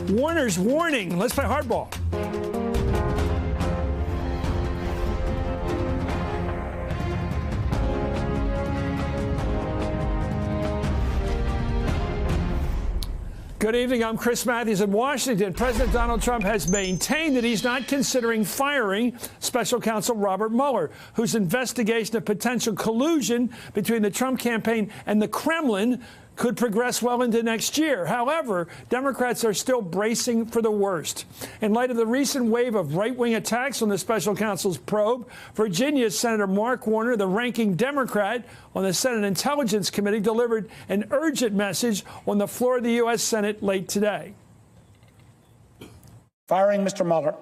Warner's warning. Let's play hardball. Good evening. I'm Chris Matthews in Washington. President Donald Trump has maintained that he's not considering firing Special Counsel Robert Mueller, whose investigation of potential collusion between the Trump campaign and the Kremlin could progress well into next year. However, Democrats are still bracing for the worst. In light of the recent wave of right-wing attacks on the special counsel's probe, Virginia's Senator Mark Warner, the ranking Democrat on the Senate Intelligence Committee, delivered an urgent message on the floor of the U.S. Senate late today. Firing Mr. Mueller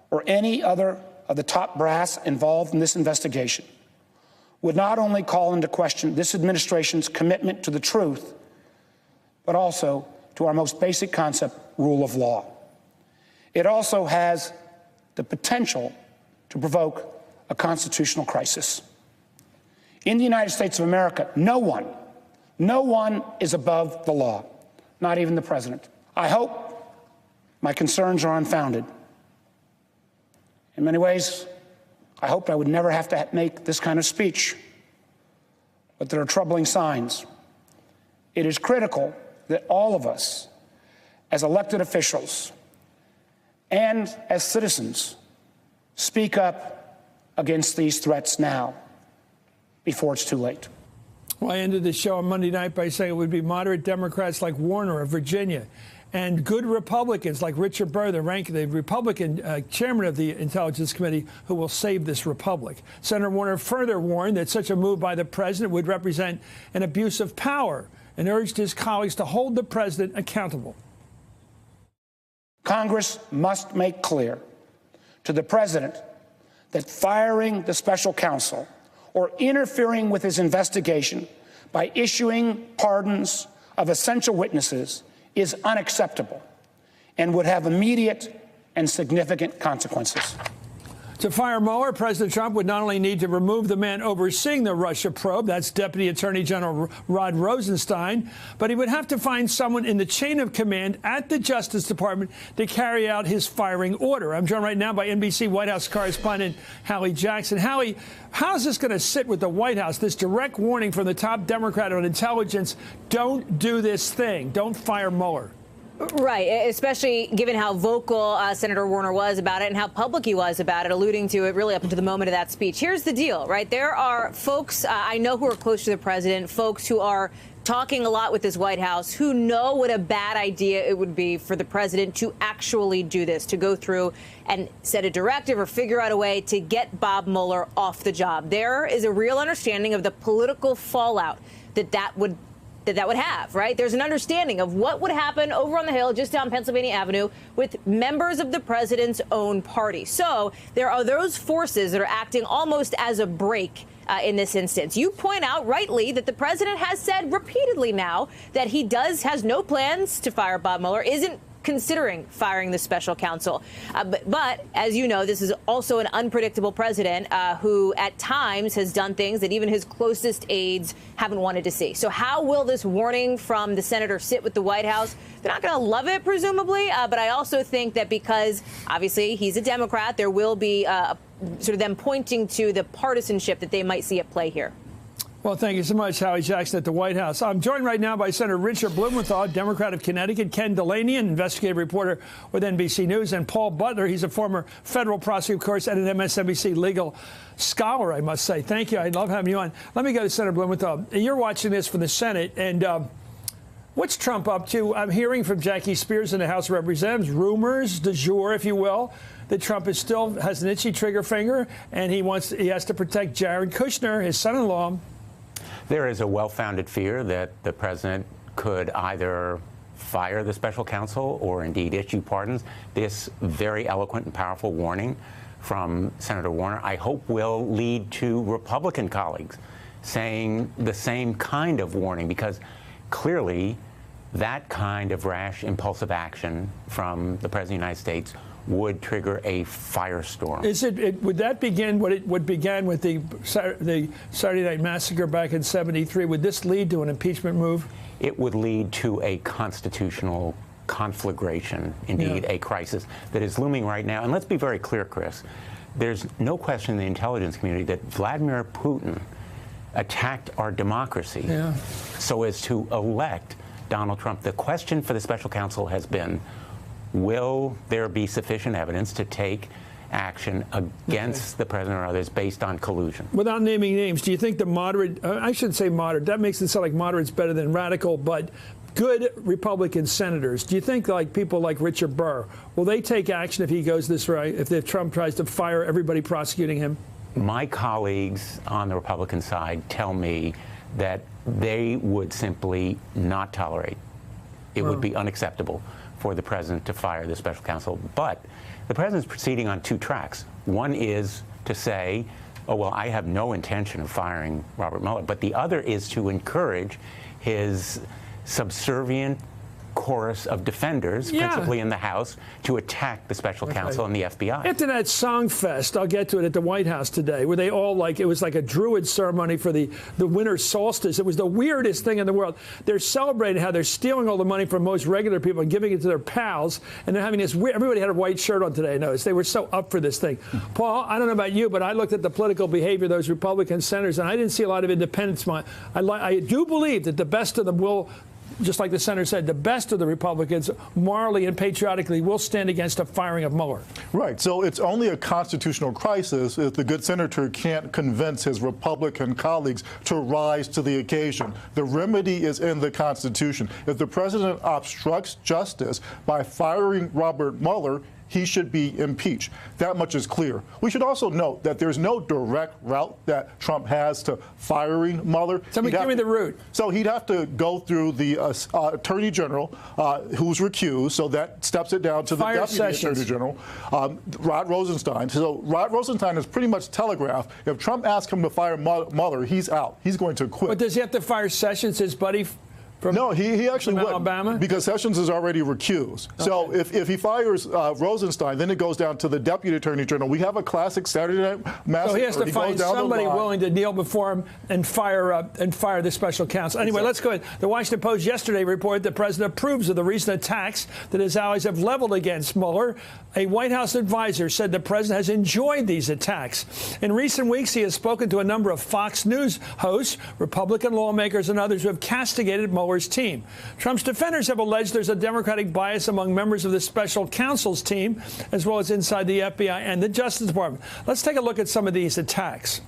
or any other of the top brass involved in this investigation would not only call into question this administration's commitment to the truth, but also to our most basic concept, rule of law. It also has the potential to provoke a constitutional crisis. In the United States of America, no one is above the law, not even the president. I hope my concerns are unfounded. In many ways, I hoped I would never have to make this kind of speech, but there are troubling signs. It is critical that all of us, as elected officials and as citizens, speak up against these threats now, before it's too late. Well, I ended the show on Monday night by saying it would be moderate Democrats like Warner of Virginia and good Republicans like Richard Burr, the Republican chairman of the Intelligence Committee, who will save this republic. Senator Warner further warned that such a move by the president would represent an abuse of power and urged his colleagues to hold the president accountable. Congress must make clear to the president that firing the special counsel or interfering with his investigation by issuing pardons of essential witnesses is unacceptable and would have immediate and significant consequences. To fire Mueller, President Trump would not only need to remove the man overseeing the Russia probe, that's Deputy Attorney General Rod Rosenstein, but he would have to find someone in the chain of command at the Justice Department to carry out his firing order. I'm joined right now by NBC White House correspondent Hallie Jackson. Hallie, how is this going to sit with the White House, this direct warning from the top Democrat on intelligence, don't do this thing, don't fire Mueller? Right, especially given how vocal Senator Warner was about it and how public he was about it, alluding to it really up until the moment of that speech. Here's the deal, right? There are folks I know who are close to the president, folks who are talking a lot with this White House, who know what a bad idea it would be for the president to actually do this, to go through and set a directive or figure out a way to get Bob Mueller off the job. There is a real understanding of the political fallout that would have, right? There's an understanding of what would happen over on the Hill, just down Pennsylvania Avenue, with members of the president's own party. So there are those forces that are acting almost as a brake in this instance. You point out rightly that the president has said repeatedly now that he has no plans to fire Bob Mueller, isn't considering firing the special counsel. But as you know, this is also an unpredictable president who at times has done things that even his closest aides haven't wanted to see. So how will this warning from the senator sit with the White House? They're not going to love it, presumably. But I also think that because obviously he's a Democrat, there will be sort of them pointing to the partisanship that they might see at play here. Well, thank you so much, Hallie Jackson at the White House. I'm joined right now by Senator Richard Blumenthal, Democrat of Connecticut, Ken Delaney, an investigative reporter with NBC News, and Paul Butler. He's a former federal prosecutor, of course, and an MSNBC legal scholar, I must say. Thank you. I love having you on. Let me go to Senator Blumenthal. You're watching this from the Senate, and what's Trump up to? I'm hearing from Jackie Spears in the House of Representatives, rumors, du jour, if you will, that Trump still has an itchy trigger finger, and he has to protect Jared Kushner, his son-in-law. There is a well-founded fear that the president could either fire the special counsel or indeed issue pardons. This very eloquent and powerful warning from Senator Warner, I hope, will lead to Republican colleagues saying the same kind of warning, because clearly that kind of rash, impulsive action from the President of the United States would trigger a firestorm. Would that begin what began with the Saturday Night Massacre back in '73? Would this lead to an impeachment move? It would lead to a constitutional conflagration, indeed a crisis that is looming right now. And let's be very clear, Chris. There's no question in the intelligence community that Vladimir Putin attacked our democracy so as to elect Donald Trump. The question for the special counsel has been, will there be sufficient evidence to take action against the president or others based on collusion? Without naming names, do you think the moderate, I shouldn't say moderate, that makes it sound like moderate's better than radical, but good Republican senators, do you think like people like Richard Burr, will they take action if he goes this way, if Trump tries to fire everybody prosecuting him? My colleagues on the Republican side tell me that they would simply not tolerate. It would be unacceptable for the president to fire the special counsel. But the president's proceeding on two tracks. One is to say, oh, well, I have no intention of firing Robert Mueller. But the other is to encourage his subservient chorus of defenders, principally in the House, to attack the special counsel and the FBI. After that song fest, I'll get to it, at the White House today, where they all it was like a druid ceremony for the winter solstice. It was the weirdest thing in the world. They're celebrating how they're stealing all the money from most regular people and giving it to their pals, and they're having this weird, everybody had a white shirt on today, I noticed. They were so up for this thing. Paul, I don't know about you, but I looked at the political behavior of those Republican senators, and I didn't see a lot of independence. I do believe that the best of them will, just like the senator said, the best of the Republicans, morally and patriotically, will stand against a firing of Mueller. Right. So it's only a constitutional crisis if the good senator can't convince his Republican colleagues to rise to the occasion. The remedy is in the Constitution. If the president obstructs justice by firing Robert Mueller, he should be impeached. That much is clear. We should also note that there's no direct route that Trump has to firing Mueller. Somebody give me the route. So he'd have to go through the Attorney General, who's recused, so that steps it down to the Deputy Attorney General, Rod Rosenstein. So Rod Rosenstein has pretty much telegraphed, if Trump asks him to fire Mueller, he's out. He's going to quit. But does he have to fire Sessions, his buddy? No, he actually wouldn't, Alabama? because Sessions is already recused. Okay. So if he fires Rosenstein, then it goes down to the Deputy Attorney General. We have a classic Saturday Night Massacre. So he has to find somebody willing to kneel before him and fire the special counsel. Anyway, let's go ahead. The Washington Post yesterday reported the president approves of the recent attacks that his allies have leveled against Mueller. A White House advisor said the president has enjoyed these attacks. In recent weeks, he has spoken to a number of Fox News hosts, Republican lawmakers, and others who have castigated Mueller's team. Trump's defenders have alleged there's a Democratic bias among members of the special counsel's team, as well as inside the FBI and the Justice Department. Let's take a look at some of these attacks.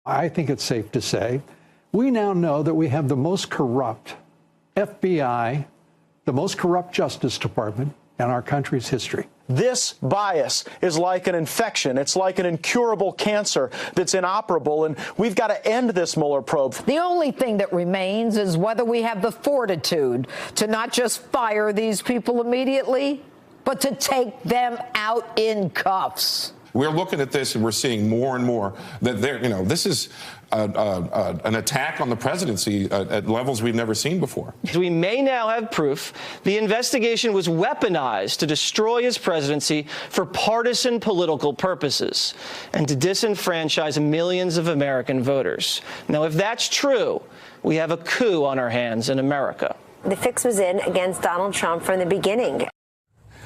I think it's safe to say we now know that we have the most corrupt FBI, the most corrupt Justice Department in our country's history. This bias is like an infection. It's like an incurable cancer that's inoperable, and we've got to end this Mueller probe. The only thing that remains is whether we have the fortitude to not just fire these people immediately, but to take them out in cuffs. We're looking at this and we're seeing more and more that this is an attack on the presidency at levels we've never seen before. We may now have proof the investigation was weaponized to destroy his presidency for partisan political purposes and to disenfranchise millions of American voters. Now, if that's true, we have a coup on our hands in America. The fix was in against Donald Trump from the beginning.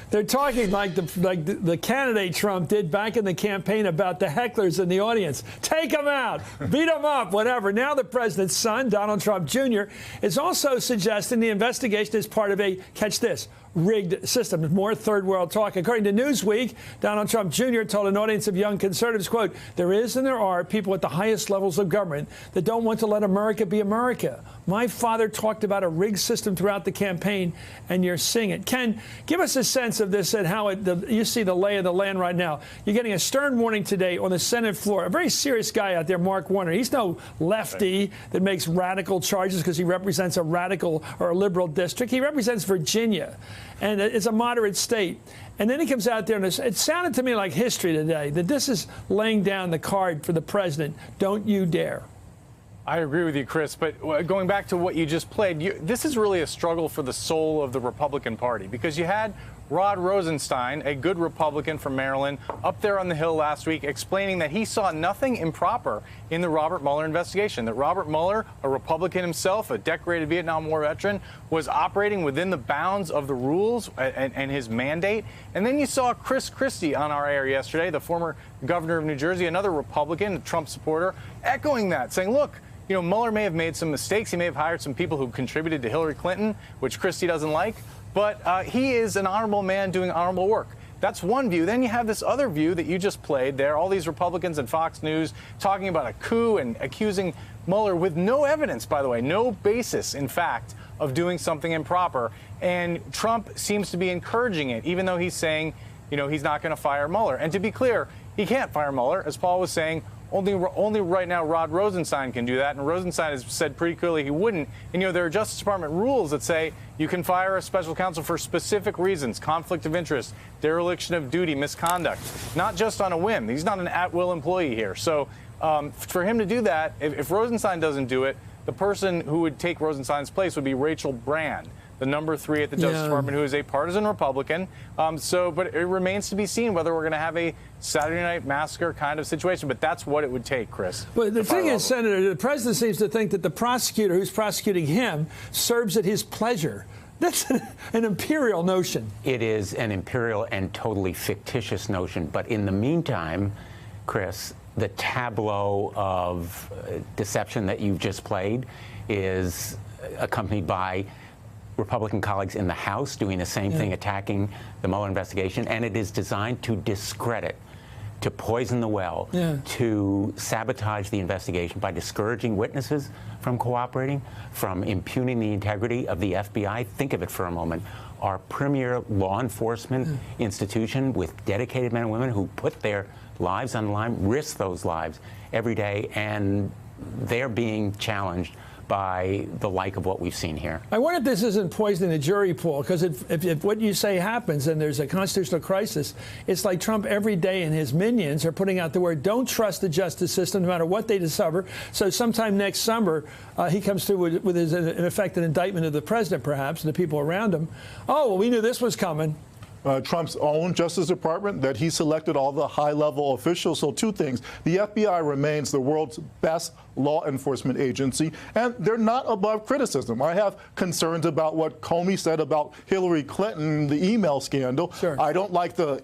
They're talking like the candidate Trump did back in the campaign about the hecklers in the audience. Take them out, beat them up, whatever. Now the president's son, Donald Trump Jr., is also suggesting the investigation is part of a, catch this, rigged system. More third world talk. According to Newsweek, Donald Trump Jr. told an audience of young conservatives, quote, there is and there are people at the highest levels of government that don't want to let America be America. My father talked about a rigged system throughout the campaign, and you're seeing it. Ken, give us a sense of this and how you see the lay of the land right now. You're getting a stern warning today on the Senate floor. A very serious guy out there, Mark Warner. He's no lefty that makes radical charges because he represents a radical or a liberal district. He represents Virginia, and it's a moderate state. And then he comes out there, and it sounded to me like history today, that this is laying down the card for the president. Don't you dare. I agree with you, Chris, but going back to what you just played, this is really a struggle for the soul of the Republican Party, because you had Rod Rosenstein, a good Republican from Maryland, up there on the Hill last week explaining that he saw nothing improper in the Robert Mueller investigation, that Robert Mueller, a Republican himself, a decorated Vietnam War veteran, was operating within the bounds of the rules and his mandate. And then you saw Chris Christie on our air yesterday, the former governor of New Jersey, another Republican, a Trump supporter, echoing that, saying, look, you know, Mueller may have made some mistakes. He may have hired some people who contributed to Hillary Clinton, which Christie doesn't like. But he is an honorable man doing honorable work. That's one view. Then you have this other view that you just played there, all these Republicans and Fox News talking about a coup and accusing Mueller with no evidence, by the way, no basis, in fact, of doing something improper. And Trump seems to be encouraging it, even though he's saying, you know, he's not going to fire Mueller. And to be clear, he can't fire Mueller. As Paul was saying, only right now Rod Rosenstein can do that, and Rosenstein has said pretty clearly he wouldn't. And, you know, there are Justice Department rules that say you can fire a special counsel for specific reasons: conflict of interest, dereliction of duty, misconduct, not just on a whim. He's not an at-will employee here. So for him to do that, if Rosenstein doesn't do it, the person who would take Rosenstein's place would be Rachel Brand, the number 3 at the Justice Department, who is a partisan Republican. But it remains to be seen whether we're going to have a Saturday Night Massacre kind of situation. But that's what it would take, Chris. But the thing is, Senator, the president seems to think that the prosecutor who's prosecuting him serves at his pleasure. That's an imperial notion. It is an imperial and totally fictitious notion. But in the meantime, Chris, the tableau of deception that you've just played is accompanied by Republican colleagues in the House doing the same thing, attacking the Mueller investigation, and it is designed to discredit, to poison the well, to sabotage the investigation by discouraging witnesses from cooperating, from impugning the integrity of the FBI. Think of it for a moment. Our premier law enforcement institution with dedicated men and women who put their lives on the line, risk those lives every day, and they're being challenged by the like of what we've seen here. I wonder if this isn't poisoning the jury pool, because if what you say happens and there's a constitutional crisis, it's like Trump every day and his minions are putting out the word, don't trust the justice system no matter what they discover. So sometime next summer, he comes through with his, in effect, an indictment of the president, perhaps, and the people around him. Oh, well, we knew this was coming. Trump's own Justice Department, that he selected all the high-level officials. So 2 things. The FBI remains the world's best law enforcement agency, and they're not above criticism. I have concerns about what Comey said about Hillary Clinton, the email scandal. I don't like the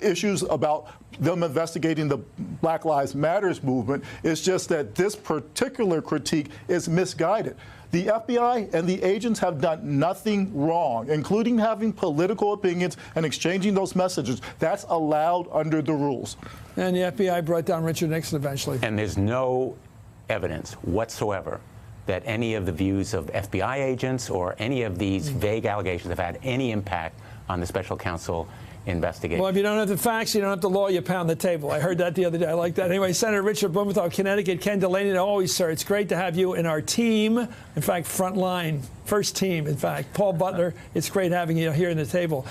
issues about them investigating the Black Lives Matters movement. It's just that this particular critique is misguided. The FBI and the agents have done nothing wrong, including having political opinions and exchanging those messages. That's allowed under the rules. And the FBI brought down Richard Nixon eventually. And there's no evidence whatsoever that any of the views of FBI agents or any of these vague allegations have had any impact on the special counsel investigation. Well, if you don't have the facts, you don't have the law, you pound the table. I heard that the other day. I like that. Anyway, Senator Richard Blumenthal, Connecticut, Ken Delaney, always, sir, it's great to have you in our team. In fact, front line, first team, in fact. Paul Butler, it's great having you here in the table.